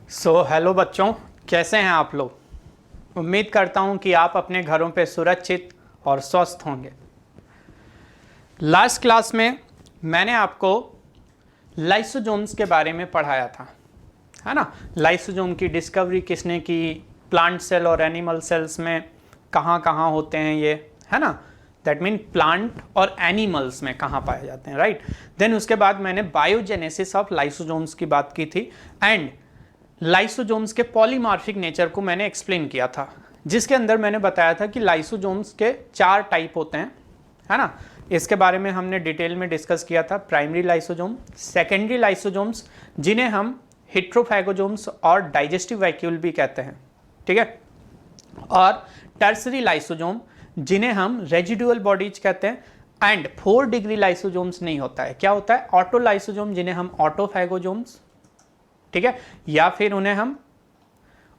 Hello बच्चों, कैसे हैं आप लोग। उम्मीद करता हूं कि आप अपने घरों पे सुरक्षित और स्वस्थ होंगे। लास्ट क्लास में मैंने आपको लाइसोसोम्स के बारे में पढ़ाया था, है ना। लाइसोसोम की डिस्कवरी किसने की, प्लांट सेल और एनिमल सेल्स में कहाँ कहाँ होते हैं ये, है ना। दैट मीन प्लांट और एनिमल्स में कहाँ पाए जाते हैं, राइट। देन उसके बाद मैंने बायोजेनेसिस ऑफ लाइसोसोम्स की बात की थी एंड लाइसोसोम्स के पॉलीमॉर्फिक नेचर को मैंने एक्सप्लेन किया था, जिसके अंदर मैंने बताया था कि लाइसोसोम्स के 4 टाइप होते हैं, है ना। इसके बारे में हमने डिटेल में डिस्कस किया था। प्राइमरी लाइसोसोम, सेकेंडरी लाइसोसोम्स जिन्हें हम हेट्रोफैगोसोम्स और डाइजेस्टिव वैक्यूल भी कहते हैं, ठीक है, और टर्सरी लाइसोसोम जिन्हें हम रेजिडुअल बॉडीज कहते हैं। एंड 4 डिग्री लाइसोसोम्स नहीं होता है, क्या होता है, ऑटो लाइसोसोम जिन्हें हम ऑटोफैगोसोम्स, ठीक है, या फिर उन्हें हम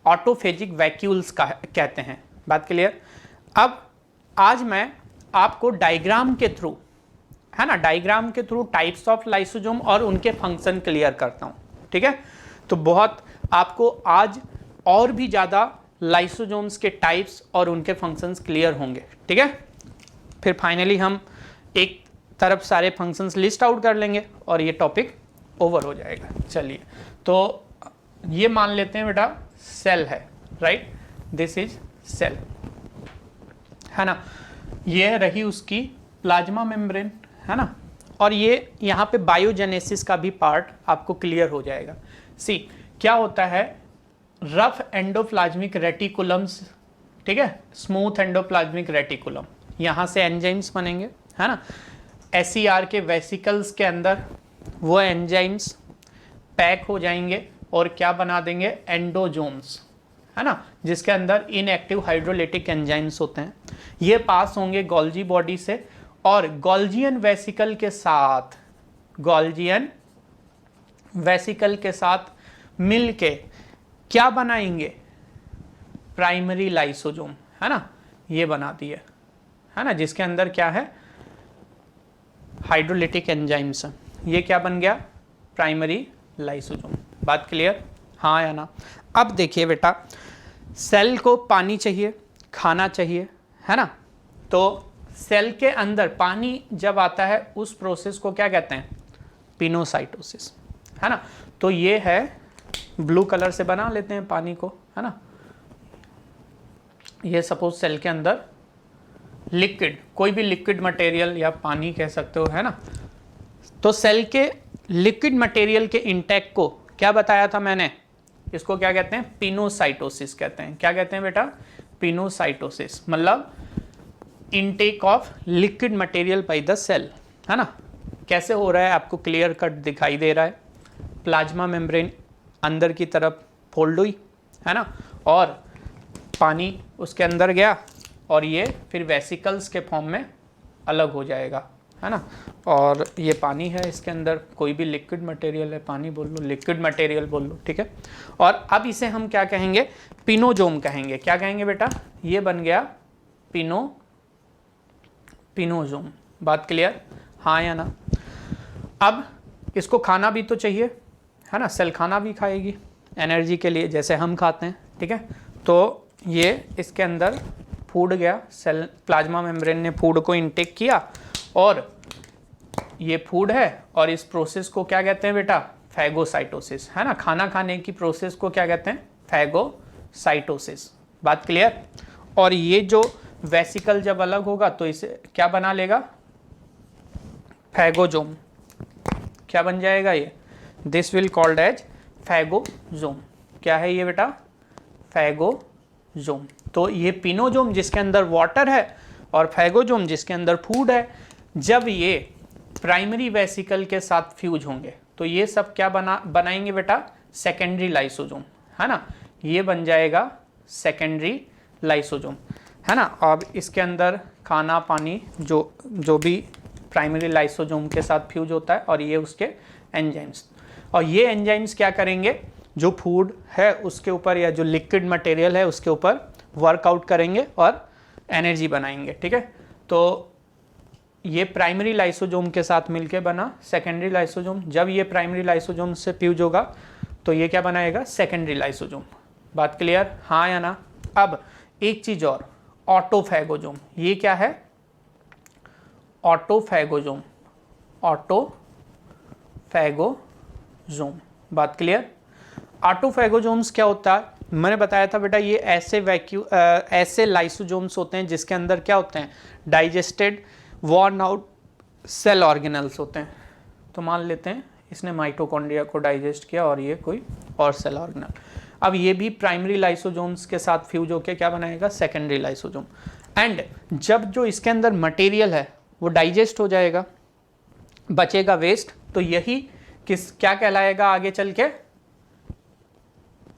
ऑटोफेजिक वैक्यूल्स कहते हैं। बात क्लियर। अब आज मैं आपको डायग्राम के थ्रू, है ना, डायग्राम के थ्रू टाइप्स ऑफ लाइसोसोम और उनके फंक्शन क्लियर करता हूं, ठीक है। तो बहुत आपको आज और भी ज़्यादा लाइसोसोम्स के टाइप्स और उनके फंक्शंस क्लियर होंगे, ठीक है। फिर फाइनली हम एक तरफ सारे फंक्शंस लिस्ट आउट कर लेंगे और ये टॉपिक ओवर हो जाएगा। चलिए, तो ये मान लेते हैं बेटा सेल है, राइट, दिस इज सेल, है ना। ये रही उसकी प्लाज्मा मेम्ब्रेन, है ना। और ये यहाँ पे बायोजेनेसिस का भी पार्ट आपको क्लियर हो जाएगा। सी क्या होता है, रफ एंडोप्लाज्मिक रेटिकुलम्स, ठीक है, स्मूथ एंडोप्लाज्मिक रेटिकुलम, यहाँ से एंजाइम्स बनेंगे, है ना। एसईआर के वेसिकल्स के अंदर वो एंजाइम्स पैक हो जाएंगे और क्या बना देंगे, एंडोजोम्स, है ना, जिसके अंदर इनएक्टिव हाइड्रोलिटिक एंजाइम्स होते हैं। ये पास होंगे गोल्जी बॉडी से और गोल्जियन वेसिकल के साथ, गोल्जियन वेसिकल के साथ मिलके क्या बनाएंगे, प्राइमरी लाइसोसोम, है ना, ये बना दिए, है ना, जिसके अंदर क्या है, हाइड्रोलिटिक एंजाइम्स। ये क्या बन गया, प्राइमरी लाइसोसोम। बात क्लियर, हाँ या ना। अब देखिए बेटा, सेल को पानी चाहिए, खाना चाहिए, है ना। तो सेल के अंदर पानी जब आता है उस प्रोसेस को क्या कहते हैं, पिनोसाइटोसिस, है ना। तो ये है, ब्लू कलर से बना लेते हैं पानी को, है ना। ये सपोज सेल के अंदर लिक्विड, कोई भी लिक्विड मटेरियल या पानी कह सकते हो, है ना। तो सेल के लिक्विड मटेरियल के इंटेक को क्या बताया था मैंने, इसको क्या कहते हैं, पिनोसाइटोसिस कहते हैं। क्या कहते हैं बेटा, पिनोसाइटोसिस, मतलब intake of liquid material by the cell, है ना। कैसे हो रहा है आपको क्लियर कट दिखाई दे रहा है। प्लाज्मा मेम्ब्रेन अंदर की तरफ फोल्ड हुई, है ना, और पानी उसके अंदर गया और ये फिर वेसिकल्स के फॉर्म में अलग हो जाएगा, है ना। और ये पानी है, इसके अंदर कोई भी लिक्विड मटेरियल है, पानी बोल लो, लिक्विड मटेरियल बोल लो, ठीक है। और अब इसे हम क्या कहेंगे, पिनोजोम कहेंगे। क्या कहेंगे बेटा, ये बन गया पिनोजोम। बात क्लियर, हाँ या ना। अब इसको खाना भी तो चाहिए, है ना, सेल खाना भी खाएगी एनर्जी के लिए, जैसे हम खाते हैं, ठीक है। तो ये इसके अंदर फूड गया, सेल प्लाज्मा मेम्ब्रेन ने फूड को इनटेक किया और ये फूड है, और इस प्रोसेस को क्या कहते हैं बेटा, फैगोसाइटोसिस, है ना। खाना खाने की प्रोसेस को क्या कहते हैं, फैगोसाइटोसिस। बात क्लियर। और ये जो वेसिकल जब अलग होगा तो इसे क्या बना लेगा, फैगोजोम। क्या बन जाएगा ये, दिस विल कॉल्ड एज फैगोजोम। क्या है ये बेटा, फैगोजोम। तो ये पिनोजोम जिसके अंदर वाटर है और फैगोजोम जिसके अंदर फूड है, जब ये प्राइमरी वेसिकल के साथ फ्यूज होंगे तो ये सब क्या बनाएंगे बेटा, सेकेंडरी लाइसोसोम, है ना। ये बन जाएगा सेकेंडरी लाइसोसोम, है ना। अब इसके अंदर खाना पानी जो भी प्राइमरी लाइसोसोम के साथ फ्यूज होता है, और ये उसके एंजाइम्स, और ये एंजाइम्स क्या करेंगे, जो फूड है उसके ऊपर या जो लिक्विड मटेरियल है उसके ऊपर वर्कआउट करेंगे और एनर्जी बनाएंगे, ठीक है। तो ये प्राइमरी लाइसोसोम के साथ मिलके बना सेकेंडरी लाइसोसोम। जब ये प्राइमरी लाइसोसोम से फ्यूज होगा तो ये क्या बनाएगा, सेकेंडरी लाइसोजोम। बात क्लियर, हाँ या ना। अब एक चीज और, ऑटोफैगोजोम। ये क्या है, ऑटोफैगोजोम, ऑटोफैगोजोम। बात क्लियर। ऑटोफैगोजोम्स क्या होता है, मैंने बताया था बेटा, ये ऐसे लाइसोजोम्स होते हैं जिसके अंदर क्या होते हैं, digested worn out cell organelles होते हैं। तो मान लेते हैं इसने माइटोकॉन्ड्रिया को डाइजेस्ट किया और ये कोई और सेल ऑर्गेनल। अब ये भी प्राइमरी लाइसोजोम्स के साथ फ्यूज होकर क्या बनाएगा, सेकेंडरी लाइसोजोम। एंड जब जो इसके अंदर मटेरियल है वो डाइजेस्ट हो जाएगा, बचेगा वेस्ट, तो यही क्या कहलाएगा आगे चल के,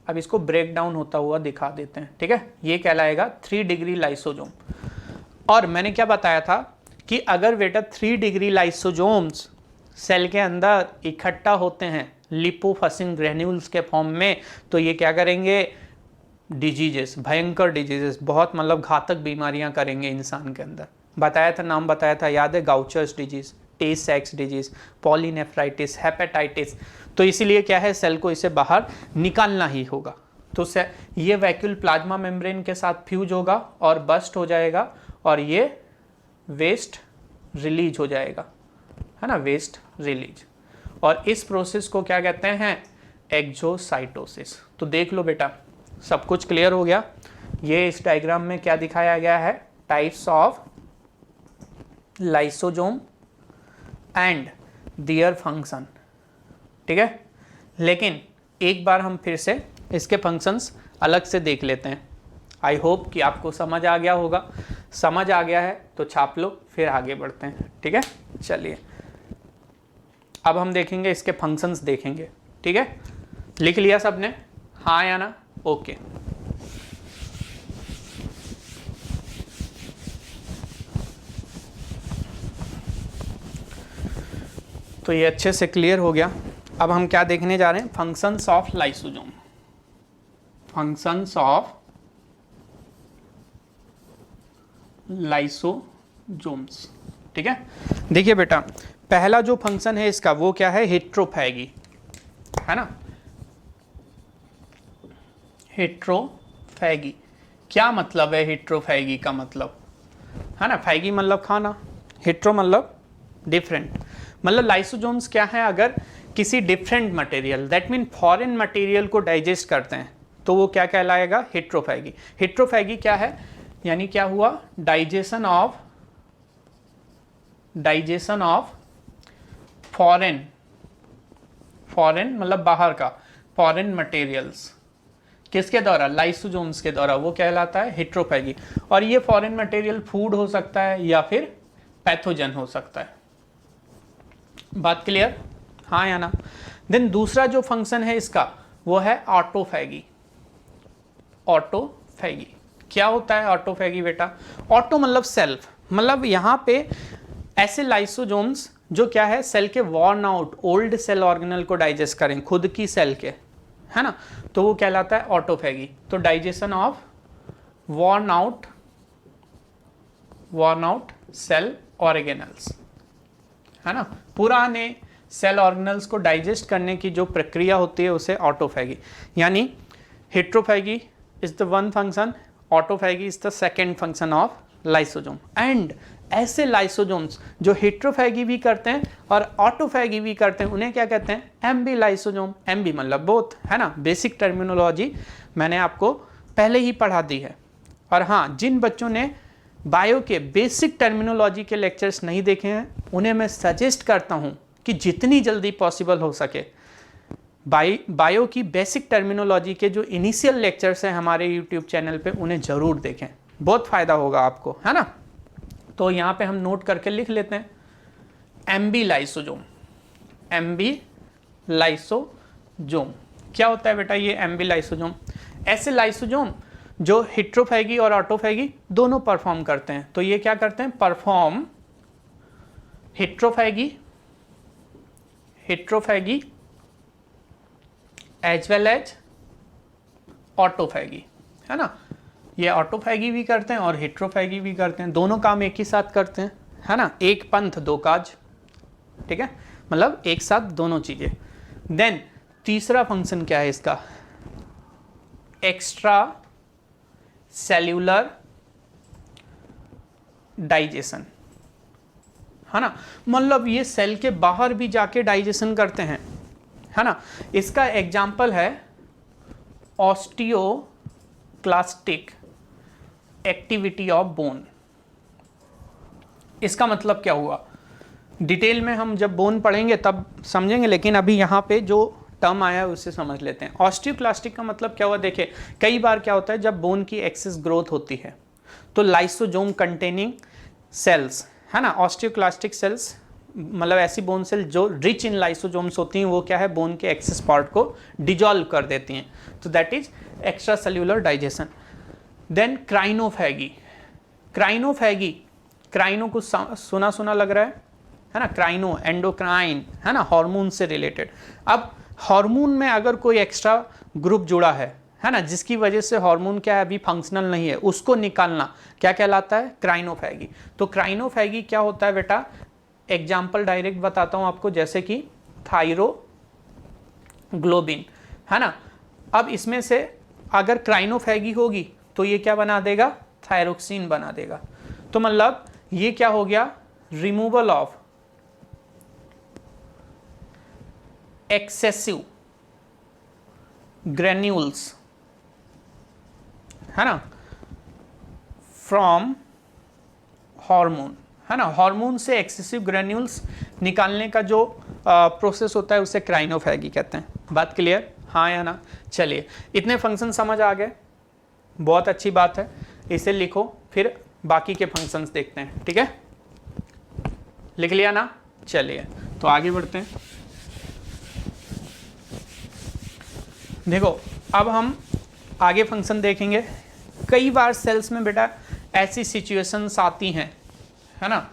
अब इसको ब्रेक डाउन होता हुआ दिखा देते हैं, ठीक है। ये कहलाएगा 3 डिग्री लाइसोजोम। और मैंने क्या बताया था कि अगर बेटा 3 डिग्री लाइसोजोम्स सेल के अंदर इकट्ठा होते हैं लिपोफसिन ग्रेन्यूल्स के फॉर्म में, तो ये क्या करेंगे, डिजीजेस, भयंकर डिजीजेस, बहुत मतलब घातक बीमारियां करेंगे इंसान के अंदर। बताया था, नाम बताया था, याद है, गाउचर्स डिजीज, टे सेक्स डिजीज, पॉलीनेफ्राइटिस, हेपेटाइटिस। तो इसीलिए क्या है, सेल को इसे बाहर निकालना ही होगा। तो ये वैक्यूल प्लाज्मा मेम्ब्रेन के साथ फ्यूज होगा और बस्ट हो जाएगा और ये वेस्ट रिलीज हो जाएगा, है ना, वेस्ट रिलीज। और इस प्रोसेस को क्या कहते हैं, एक्सोसाइटोसिस। तो देख लो बेटा, सब कुछ क्लियर हो गया। ये इस डायग्राम में क्या दिखाया गया है, types of lysosome and their function, ठीक है। लेकिन एक बार हम फिर से इसके फंक्शंस अलग से देख लेते हैं। आई होप कि आपको समझ आ गया होगा। समझ आ गया है तो छाप लो, फिर आगे बढ़ते हैं, ठीक है। चलिए अब हम देखेंगे इसके फंक्शंस देखेंगे, ठीक है। लिख लिया सबने, हाँ या ना, ओके। तो ये अच्छे से क्लियर हो गया। अब हम क्या देखने जा रहे हैं, functions of lysosome. Functions of lysosomes, ठीक है। देखिए बेटा, पहला जो फंक्शन है इसका वो क्या है, हेट्रोफैगी, है ना। हेट्रोफैगी क्या मतलब है, हेट्रोफैगी का मतलब, है ना, फैगी मतलब खाना, हेट्रो मतलब डिफरेंट। मतलब लाइसोजोम्स क्या है, अगर किसी different material, that mean foreign material को डाइजेस्ट करते हैं तो वो क्या कहलाएगा, हेट्रोफैगी। हेट्रोफैगी क्या है, यानी क्या हुआ, डाइजेशन ऑफ फॉरेन मतलब बाहर का, फॉरेन मटेरियल्स किसके द्वारा, लाइसोजोम्स के द्वारा, वो कहलाता है हेट्रोफैगी। और ये फॉरेन मटेरियल फूड हो सकता है या फिर पैथोजन हो सकता है। बात क्लियर, हाँ या ना। देन दूसरा जो फंक्शन है इसका वो है ऑटोफैगी। ऑटोफैगी क्या होता है, ऑटोफैगी बेटा, ऑटो मतलब सेल्फ, मतलब यहाँ पे ऐसे लाइसोजोम्स जो क्या है, सेल के worn out old cell organelle को डाइजेस्ट करें, खुद की सेल के, है ना, तो वो कहलाता है ऑटोफैगी। तो digestion of worn out cell organelles, है ना, पुराने सेल ऑर्गेनल्स को डाइजेस्ट करने की जो प्रक्रिया होती है उसे ऑटोफैगी। यानी heterophagy is the one function, autophagy is the second function of lysosome. And ऐसे लाइसोजोम्स जो हेट्रोफैगी भी करते हैं और ऑटोफैगी भी करते हैं उन्हें क्या कहते हैं, एम्बी लाइसोजोम। एम्बी मतलब बोथ, है ना, बेसिक टर्मिनोलॉजी मैंने आपको पहले ही पढ़ा दी है। और हाँ, जिन बच्चों ने बायो के बेसिक टर्मिनोलॉजी के लेक्चर्स नहीं देखे हैं उन्हें मैं सजेस्ट करता हूँ कि जितनी जल्दी पॉसिबल हो सके बायो की बेसिक टर्मिनोलॉजी के जो इनिशियल लेक्चर्स हैं हमारे यूट्यूब चैनल पे उन्हें ज़रूर देखें, बहुत फ़ायदा होगा आपको, है ना। तो यहाँ पे हम नोट करके लिख लेते हैं, एम्बी लाइसोजोम। एम्बी लाइसोजोम क्या होता है बेटा, ये एम्बी लाइसोजोम ऐसे लाइसोजोम जो हेट्रोफैगी और ऑटोफैगी दोनों परफॉर्म करते हैं। तो ये क्या करते हैं, perform heterophagy as well as autophagy, है ना। ये ऑटोफैगी भी करते हैं और हेट्रोफैगी भी करते हैं, दोनों काम एक ही साथ करते हैं, है ना, एक पंथ दो काज, ठीक है, मतलब एक साथ दोनों चीज़ें। देन तीसरा फंक्शन क्या है इसका, एक्स्ट्रा सेल्यूलर डाइजेशन, है ना। मतलब ये सेल के बाहर भी जाके डाइजेशन करते हैं, है ना। इसका एग्जाम्पल है ऑस्टियोक्लास्टिक एक्टिविटी ऑफ बोन। इसका मतलब क्या हुआ, डिटेल में हम जब बोन पढ़ेंगे तब समझेंगे, लेकिन अभी यहाँ पे जो टर्म आया है उससे समझ लेते हैं। ऑस्टियोक्लास्टिक का मतलब क्या हुआ, देखिए कई बार क्या होता है जब बोन की एक्सेस ग्रोथ होती है तो लाइसोजोम कंटेनिंग सेल्स, है ना, ऑस्टियोक्लास्टिक सेल्स मतलब ऐसी बोन सेल जो रिच इन लाइसोजोम्स होती हैं, वो क्या है बोन के एक्सेस पार्ट को डिजॉल्व कर देती हैं, तो that is extracellular digestion. Then crinophagy, crinophagy, crino कुछ सुना सुना लग रहा है ना, क्राइनो एंडोक्राइन, है ना, हार्मोन से रिलेटेड। अब हार्मोन में अगर कोई एक्स्ट्रा ग्रुप जुड़ा है ना, जिसकी वजह से हार्मोन क्या है अभी फंक्शनल नहीं है, उसको निकालना क्या कहलाता है, क्राइनोफैगी। तो क्राइनोफैगी क्या होता है बेटा, एग्जाम्पल डायरेक्ट बताता हूं आपको, जैसे कि थायरोग्लोबिन, है ना। अब इसमें से अगर क्राइनोफैगी होगी तो ये क्या बना देगा, थायरोक्सिन बना देगा। तो मतलब ये क्या हो गया, रिमूवल ऑफ एक्सेसिव ग्रेन्यूल्स, है ना, फ्रॉम हार्मोन, है ना। हार्मोन से एक्सेसिव ग्रेन्यूल्स निकालने का जो प्रोसेस होता है उसे क्राइनोफैगी कहते हैं। बात क्लियर, हाँ या ना। चलिए इतने फंक्शन समझ आ गए, बहुत अच्छी बात है, इसे लिखो, फिर बाकी के फंक्शंस देखते हैं, ठीक है, लिख लिया ना। चलिए तो आगे बढ़ते हैं। देखो अब हम आगे फंक्शन देखेंगे। कई बार सेल्स में बेटा ऐसी सिचुएशंस आती हैं, है ना,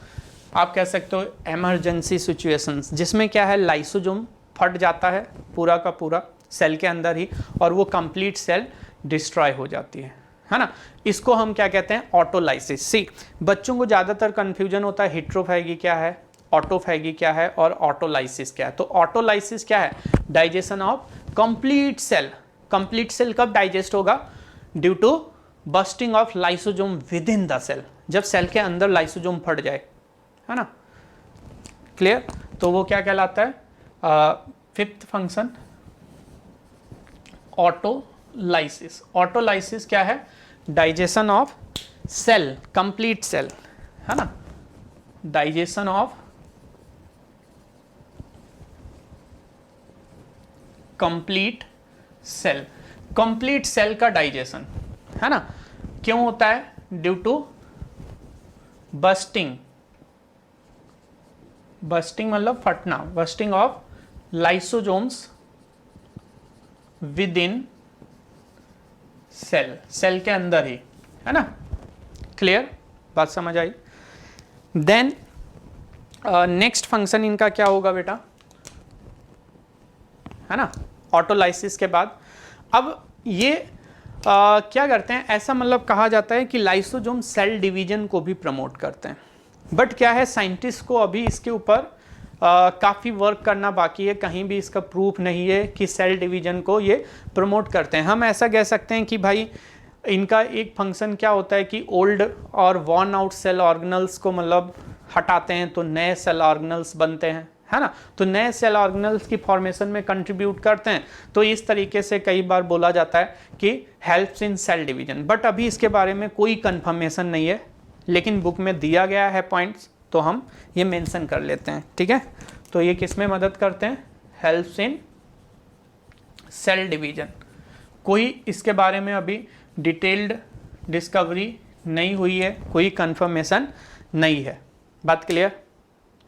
आप कह सकते हो इमरजेंसी सिचुएशंस, जिसमें क्या है लाइसोजोम फट जाता है पूरा का पूरा सेल के अंदर ही, और वो कंप्लीट सेल डिस्ट्रॉय हो जाती है ना। इसको हम क्या कहते हैं, ऑटोलाइसिस। सी बच्चों को ज़्यादातर कन्फ्यूजन होता है हिट्रोफैगी क्या है, ऑटोफैगी क्या है और ऑटोलाइसिस क्या है। तो ऑटोलाइसिस क्या है, digestion of complete cell. Complete cell कब डाइजेस्ट होगा, due to busting of lysosome within the cell, जब सेल के अंदर लाइसोजोम फट जाए, है ना, क्लियर। तो वो क्या कहलाता है, फिफ्थ फंक्शन ऑटोलाइसिस। ऑटोलाइसिस क्या है, digestion of cell, complete cell, है ना, digestion of complete cell. Complete cell का डाइजेशन, है ना, क्यों होता है, ड्यू टू बस्टिंग, बस्टिंग मतलब फटना, busting of lysosomes within cell, cell के अंदर ही, है ना, क्लियर, बात समझ आई। देन नेक्स्ट फंक्शन इनका क्या होगा बेटा, है ना, ऑटोलाइसिस के बाद। अब ये क्या करते हैं, ऐसा मतलब कहा जाता है कि लाइसोजोम सेल डिवीजन को भी प्रमोट करते हैं, बट क्या है साइंटिस्ट को अभी इसके ऊपर काफ़ी वर्क करना बाकी है, कहीं भी इसका प्रूफ नहीं है कि सेल डिवीजन को ये प्रमोट करते हैं। हम ऐसा कह सकते हैं कि भाई इनका एक फंक्शन क्या होता है कि ओल्ड और वॉर्न आउट सेल ऑर्गेनल्स को मतलब हटाते हैं तो नए सेल ऑर्गेनल्स बनते हैं, है ना, तो नए सेल ऑर्गेनल्स की फॉर्मेशन में कंट्रीब्यूट करते हैं। तो इस तरीके से कई बार बोला जाता है कि helps in cell division, but अभी इसके बारे में कोई कंफर्मेशन नहीं है, लेकिन बुक में दिया गया है पॉइंट्स, तो हम ये मेंशन कर लेते हैं, ठीक है। तो ये किस में मदद करते हैं, हेल्प्स इन सेल डिवीजन। कोई इसके बारे में अभी डिटेल्ड डिस्कवरी नहीं हुई है, कोई कंफर्मेशन नहीं है, बात क्लियर,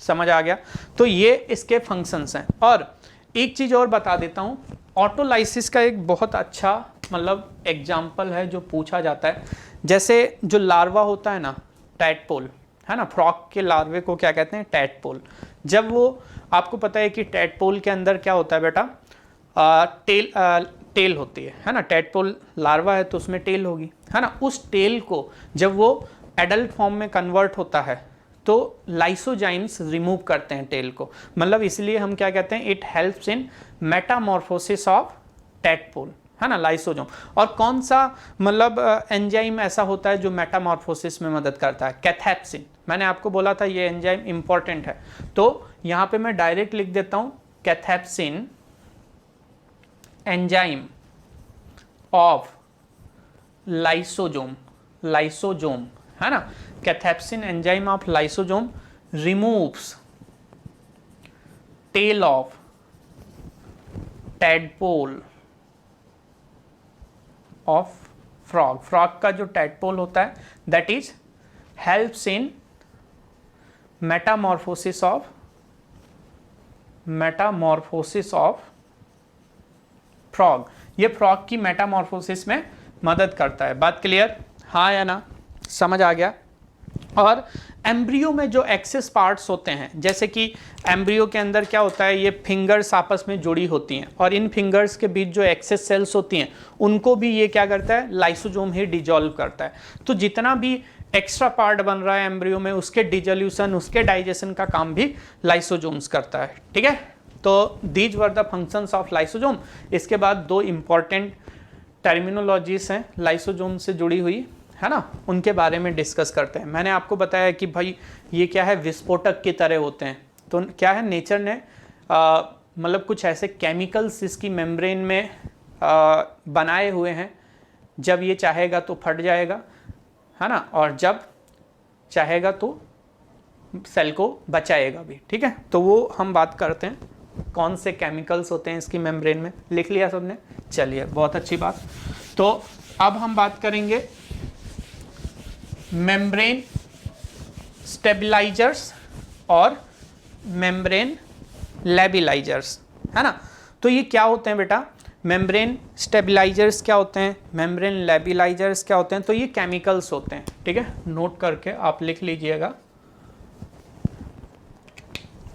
समझ आ गया। तो ये इसके फंक्शंस हैं। और एक चीज़ और बता देता हूँ, ऑटोलाइसिस का एक बहुत अच्छा मतलब एग्जाम्पल है जो पूछा जाता है, जैसे जो लार्वा होता है ना, टैडपोल, है ना, फ्रॉग के लार्वे को क्या कहते हैं, टैडपोल। जब वो, आपको पता है कि टैडपोल के अंदर क्या होता है बेटा, टेल होती है ना, टैडपोल लार्वा है तो उसमें टेल होगी, है ना। उस टेल को जब वो एडल्ट फॉर्म में कन्वर्ट होता है तो लाइसोजाइम्स रिमूव करते हैं टेल को, मतलब इसलिए हम क्या कहते हैं, it helps in metamorphosis of tadpole, है ना, लाइसोजोम। और कौन सा मतलब एंजाइम ऐसा होता है जो मेटामॉर्फोसिस में मदद करता है, कैथेप्सिन। मैंने आपको बोला था ये एंजाइम इंपॉर्टेंट है, तो यहाँ पे मैं डायरेक्ट लिख देता हूँ cathepsin enzyme of lysosome, lysosome, है ना, cathepsin enzyme of lysosome removes tail of tadpole of frog. Frog का जो टैडपोल होता है that is helps in metamorphosis of frog. ये फ्रॉग की मेटामॉर्फोसिस में मदद करता है। बात क्लियर, हाँ या ना, समझ आ गया। और एम्ब्रियो में जो एक्सेस पार्ट्स होते हैं, जैसे कि एम्ब्रियो के अंदर क्या होता है, ये फिंगर्स आपस में जुड़ी होती हैं और इन फिंगर्स के बीच जो एक्सेस सेल्स होती हैं उनको भी ये क्या करता है, लाइसोजोम ही डिजॉल्व करता है। तो जितना भी एक्स्ट्रा पार्ट बन रहा है एम्ब्रियो में, उसके डिजोल्यूशन, उसके डाइजेशन का काम भी लाइसोजोम्स करता है, ठीक है। तो these were the functions of lysosome. इसके बाद दो इंपॉर्टेंट टर्मिनोलॉजीज हैं लाइसोजोम से जुड़ी हुई, है ना, उनके बारे में डिस्कस करते हैं। मैंने आपको बताया कि भाई ये क्या है, विस्फोटक की तरह होते हैं। तो क्या है, नेचर ने मतलब कुछ ऐसे केमिकल्स इसकी मेम्ब्रेन में बनाए हुए हैं, जब ये चाहेगा तो फट जाएगा, है ना, और जब चाहेगा तो सेल को बचाएगा भी, ठीक है। तो वो हम बात करते हैं कौन से केमिकल्स होते हैं इसकी मेम्ब्रेन में। लिख लिया सबने, चलिए बहुत अच्छी बात। तो अब हम बात करेंगे मेम्ब्रेन स्टेबलाइजर्स और मेम्ब्रेन लेबिलाइजर्स, है ना। तो ये क्या होते हैं बेटा, मेम्ब्रेन स्टेबलाइजर्स क्या होते हैं, मेम्ब्रेन लेबिलाइजर्स क्या होते हैं। तो ये केमिकल्स होते हैं, ठीक है, नोट करके आप लिख लीजिएगा।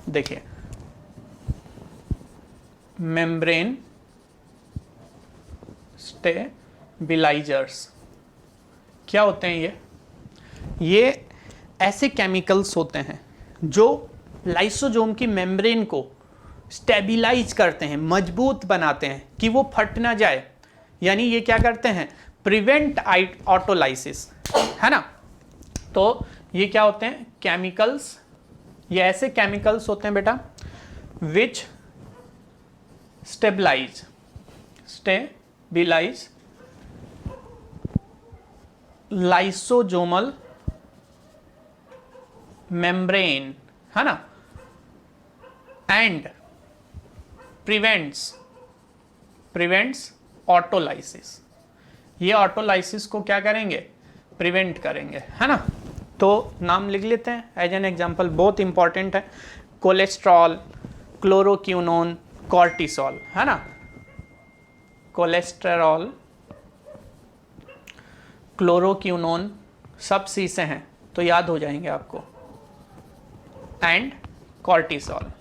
देखिए, मेम्ब्रेन स्टेबलाइजर्स क्या होते हैं, ये ऐसे केमिकल्स होते हैं जो लाइसोजोम की मेम्ब्रेन को स्टेबिलाइज करते हैं, मजबूत बनाते हैं कि वो फट ना जाए। यानी ये क्या करते हैं, प्रिवेंट ऑटोलाइसिस, है ना। तो ये क्या होते हैं, केमिकल्स, ये ऐसे केमिकल्स होते हैं बेटा विच स्टेबलाइज लाइसोजोमल मेम्ब्रेन, है ना, एंड प्रिवेंट्स ऑटोलाइसिस। ये ऑटोलाइसिस को क्या करेंगे, प्रिवेंट करेंगे, है ना। तो नाम लिख लेते हैं एज एन एग्जांपल, बहुत इंपॉर्टेंट है। कोलेस्ट्रॉल, क्लोरोक्विनोन, कॉर्टिसोल, है ना। कोलेस्टेरॉल, क्लोरोक्विनोन सब सी से हैं तो याद हो जाएंगे आपको, एंड कॉर्टिसोल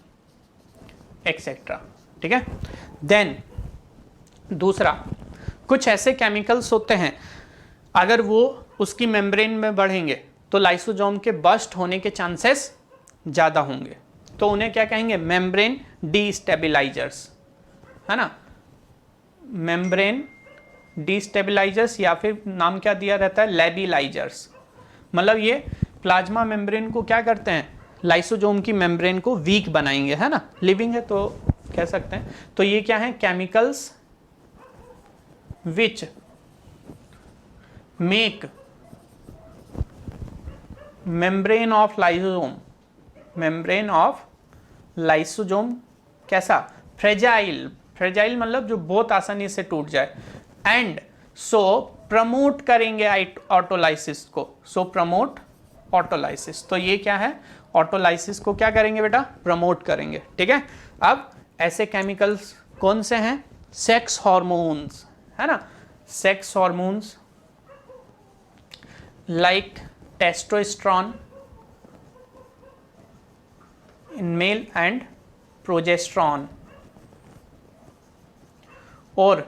एक्सेट्रा, ठीक है। देन दूसरा, कुछ ऐसे केमिकल्स होते हैं अगर वो उसकी मेम्ब्रेन में बढ़ेंगे तो लाइसोजोम के बस्ट होने के चांसेस ज़्यादा होंगे, तो उन्हें क्या कहेंगे, मेम्ब्रेन डीस्टेबिलाइजर्स, है ना, मेम्ब्रेन डीस्टेबिलाइजर्स, या फिर नाम क्या दिया रहता है, लेबिलाइजर्स। मतलब ये प्लाज्मा मेम्ब्रेन को क्या करते हैं, लाइसोजोम की मेम्ब्रेन को वीक बनाएंगे, है ना, लिविंग है तो कह सकते हैं। तो ये क्या है, chemicals which make membrane of lysosome कैसा, फ्रेजाइल मतलब जो बहुत आसानी से टूट जाए, एंड सो प्रमोट करेंगे ऑटोलाइसिस को, सो प्रमोट ऑटोलाइसिस। तो ये क्या है, ऑटोलाइसिस को क्या करेंगे बेटा, प्रमोट करेंगे, ठीक है। अब ऐसे केमिकल्स कौन से हैं, सेक्स हार्मोन्स, है ना, sex hormones like testosterone in male and progesterone, और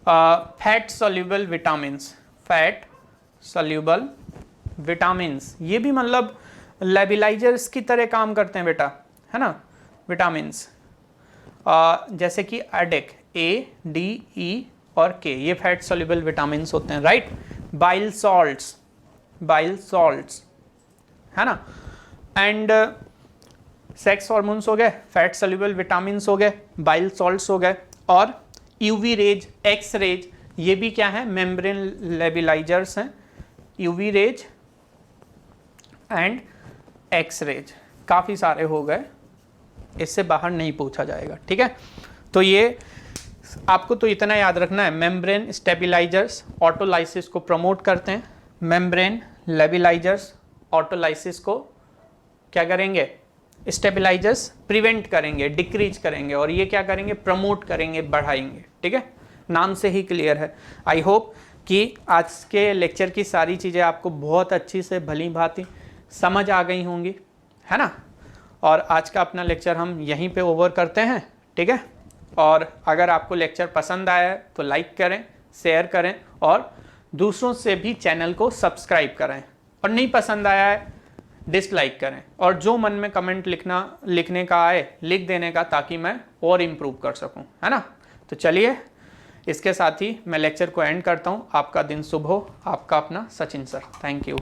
फैट सॉल्युबल विटामिन्स, ये भी मतलब लेबिलाइजर्स की तरह काम करते हैं बेटा, है ना, विटामिन्स, जैसे कि एडिक, ए डी ई और के, ये फैट सोल्यूबल विटामिन्स होते हैं, राइट। बाइल सॉल्ट्स, है ना, एंड सेक्स हार्मोन्स हो गए, फैट सोल्यूबल विटामिन्स हो गए, बाइल सॉल्ट्स हो गए, और यूवी रेज, एक्स रेज, ये भी क्या है, मेम्ब्रेन लेबिलाइजर्स हैं, UV rays and X rays, काफ़ी सारे हो गए, इससे बाहर नहीं पूछा जाएगा, ठीक है। तो ये आपको तो इतना याद रखना है, मेम्ब्रेन स्टेबिलाइजर्स ऑटोलाइसिस को प्रमोट करते हैं, मेम्ब्रेन लेबिलाइजर्स ऑटोलाइसिस को क्या करेंगे, स्टेबिलाइजर्स प्रिवेंट करेंगे, डिक्रीज करेंगे, और ये क्या करेंगे, प्रमोट करेंगे, बढ़ाएंगे, ठीक है, नाम से ही क्लियर है। आई होप कि आज के लेक्चर की सारी चीज़ें आपको बहुत अच्छी से भली भांति समझ आ गई होंगी, है ना। और आज का अपना लेक्चर हम यहीं पे ओवर करते हैं, ठीक है। और अगर आपको लेक्चर पसंद आया है तो लाइक करें, शेयर करें, और दूसरों से भी चैनल को सब्सक्राइब करें, और नहीं पसंद आया है डिसलाइक करें, और जो मन में कमेंट लिखने का आए लिख देने का, ताकि मैं और इम्प्रूव कर सकूं, है ना। तो चलिए, इसके साथ ही मैं लेक्चर को एंड करता हूं। आपका दिन शुभ हो। आपका अपना सचिन सर, थैंक यू।